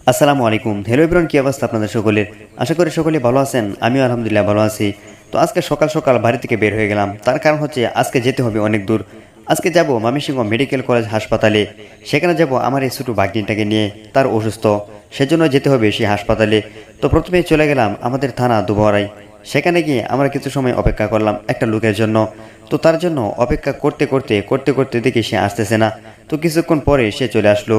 আসসালামু আলাইকুম। Hello everyone, কি অবস্থা আপনাদের সকলের? আশা করি সকলে ভালো আছেন। আমিও আলহামদুলিল্লাহ ভালো আছি। তো আজকে সকাল সকাল বাড়ি থেকে বের হয়ে গেলাম। তার কারণ হচ্ছে আজকে যেতে হবে অনেক দূর। আজকে যাব ময়মনসিংহ মেডিকেল কলেজ হাসপাতালে। সেখানে যাব আমার এই ছোটো ভাগ্নিটাকে নিয়ে, তার অসুস্থ, সেজন্য যেতে হবে সেই হাসপাতালে। তো প্রথমেই চলে গেলাম আমাদের থানা দুবরাই। সেখানে গিয়ে আমরা কিছু সময় অপেক্ষা করলাম একটা লোকের জন্য। তো তার জন্য অপেক্ষা করতে দেখি সে আসতেছে না। তো কিছুক্ষণ পরে সে চলে আসলো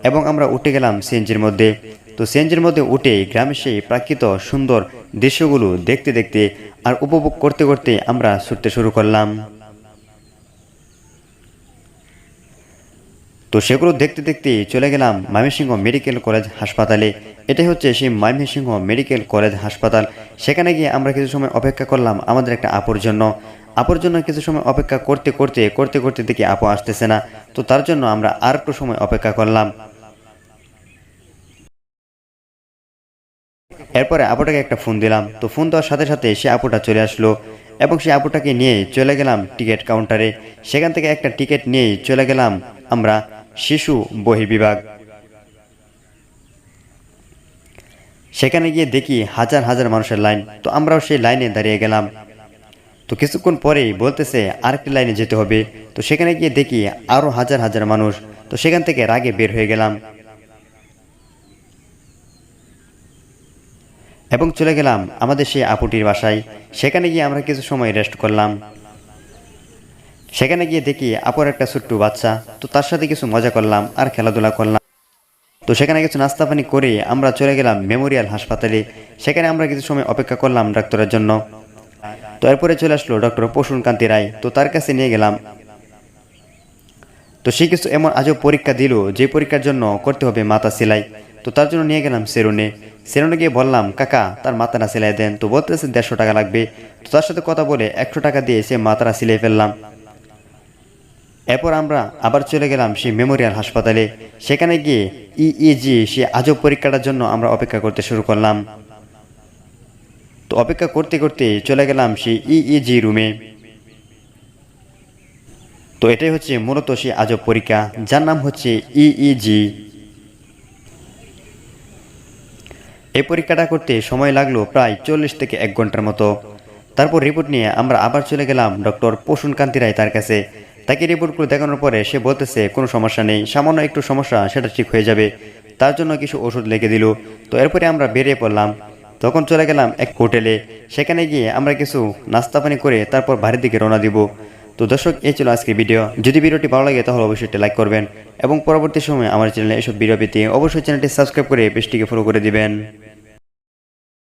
এবং আমরা উঠে গেলাম সিএনজির মধ্যে। তো সিএনজির মধ্যে উঠে গ্রামের সেই প্রাকৃত সুন্দর দৃশ্যগুলো দেখতে দেখতে আর উপভোগ করতে করতে আমরা ছুটতে শুরু করলাম। তো সেগুলো দেখতে দেখতে চলে গেলাম ময়মনসিংহ মেডিকেল কলেজ হাসপাতালে। এটাই হচ্ছে সেই ময়মনসিংহ মেডিকেল কলেজ হাসপাতাল। সেখানে গিয়ে আমরা কিছু সময় অপেক্ষা করলাম আমাদের একটা আপুর জন্য। কিছু সময় অপেক্ষা করতে দেখি আপু আসতেছে না। তো তার জন্য আমরা আর একটু সময় অপেক্ষা করলাম। এরপরে আপুটাকে একটা ফোন দিলাম। তো ফোন দেওয়ার সাথে সাথে সে আপুটা চলে আসলো এবং সে আপুটাকে নিয়ে চলে গেলাম টিকিট কাউন্টারে। সেখান থেকে একটা টিকিট নিয়ে চলে গেলাম আমরা শিশু বহির্বিভাগ। সেখানে গিয়ে দেখি হাজার হাজার মানুষের লাইন। তো আমরাও সেই লাইনে দাঁড়িয়ে গেলাম। তো কিছুক্ষণ পরেই বলতেছে আরেকটি লাইনে যেতে হবে। তো সেখানে গিয়ে দেখি আরও হাজার হাজার মানুষ। তো সেখান থেকে রাগে বের হয়ে গেলাম এবং চলে গেলাম আমাদের সেই আপুটির বাসায়। সেখানে গিয়ে আমরা কিছু সময় রেস্ট করলাম। সেখানে গিয়ে দেখি আপুর একটা ছোট্ট বাচ্চা। তো তার সাথে কিছু মজা করলাম আর খেলাধুলা করলাম। তো সেখানে কিছু নাস্তা পানি করে আমরা চলে গেলাম মেমোরিয়াল হাসপাতালে। সেখানে আমরা কিছু সময় অপেক্ষা করলাম ডাক্তারের জন্য। তো এরপরে চলে আসলো ডক্টর প্রসূনকান্তি রায়। তো তার কাছে নিয়ে গেলাম। তো সে কিছু এমন আজব পরীক্ষা দিল যে পরীক্ষার জন্য করতে হবে মাথা সেলাই। তো তার জন্য নিয়ে গেলাম সেলুনে গিয়ে বললাম, কাকা তার মাথাটা সেলাই দেন। তো বলতেছে 150 টাকা লাগবে। তো তার সাথে কথা বলে 100 টাকা দিয়ে সে মাথাটা সিলাই ফেললাম। এরপর আমরা আবার চলে গেলাম সেই মেমোরিয়াল হাসপাতালে। সেখানে গিয়ে ইইজি সে আজব পরীক্ষাটার জন্য আমরা অপেক্ষা করতে শুরু করলাম। তো অপেক্ষা করতে চলে গেলাম সেই ইইজি রুমে। তো এটাই হচ্ছে মূলত সেই আজব পরীক্ষা, যার নাম হচ্ছে ইইজি। এই পরীক্ষাটা করতে সময় লাগলো প্রায় 40 থেকে 1 ঘন্টার মতো। তারপর রিপোর্ট নিয়ে আমরা আবার চলে গেলাম ডক্টর প্রসূনকান্তি রায় তার কাছে। তাকে রিপোর্টগুলো দেখানোর পরে সে বলতেছে কোনো সমস্যা নেই, সামান্য একটু সমস্যা, সেটা ঠিক হয়ে যাবে। তার জন্য কিছু ওষুধ লিখে দিল। তো এরপরে আমরা বেরিয়ে পড়লাম। তখন চলে গেলাম এক হোটেলে। সেখানে গিয়ে আমরা কিছু নাস্তা পানি করে তারপর বাড়ির দিকে রওনা দিব। তো দর্শক, এই ছিল আজকের ভিডিও। যদি ভিডিওটি ভালো লাগে তাহলে অবশ্যই লাইক করবেন এবং পরবর্তী সময়ে আমার চ্যানেলে এসব ভিডিও পেতে অবশ্যই চ্যানেলটি সাবস্ক্রাইব করে পেজটিকে ফলো করে দিবেন।